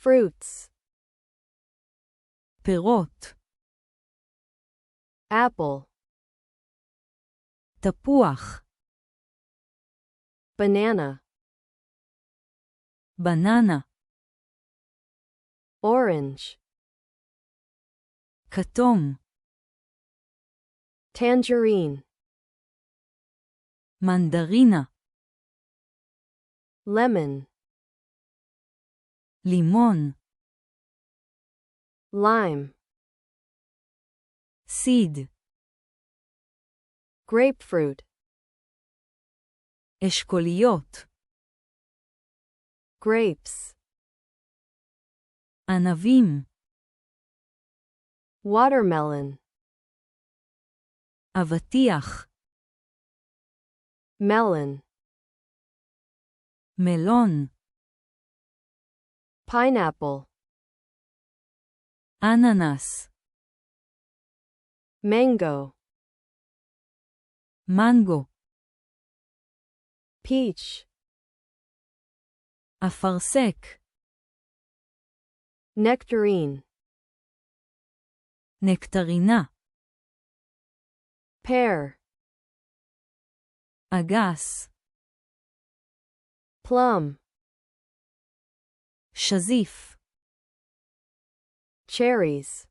fruits, פירות, apple, תפוח, banana, בננה, orange, כתום, tangerine, מנדרינה, lemon, לימון, lime, סיד, grapefruit, אשכוליות, grapes, ענבים, watermelon, אבטיח, melon, מלון, pineapple, אננס, mango, מנגו, peach, אפרסק, nectarine, נקטרינה, pear, אגס, plum, שזיף, cherries,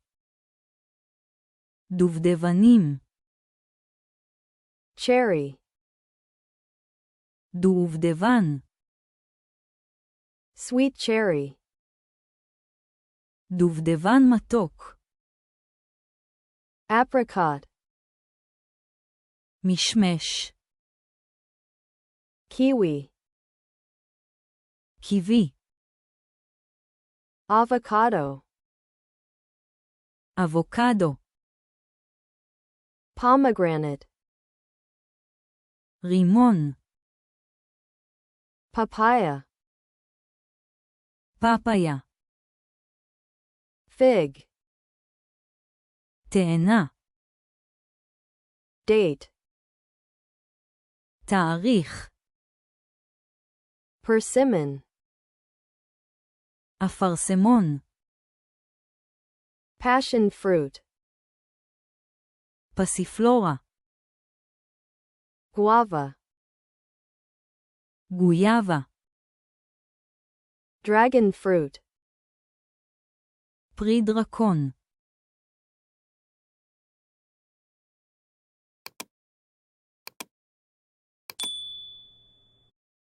דובדבנים, cherry, דובדבן, sweet cherry, דובדבן מתוק, apricot, משמש, kiwi, קיבי, avocado, אבוקדו, pomegranate, רימון, papaya, פפאיה, fig, תאנה, date, תאריך, persimmon, אפרסמון, passion fruit, פסיפלורה, guava, גויאבה, dragon fruit, פרי דרקון,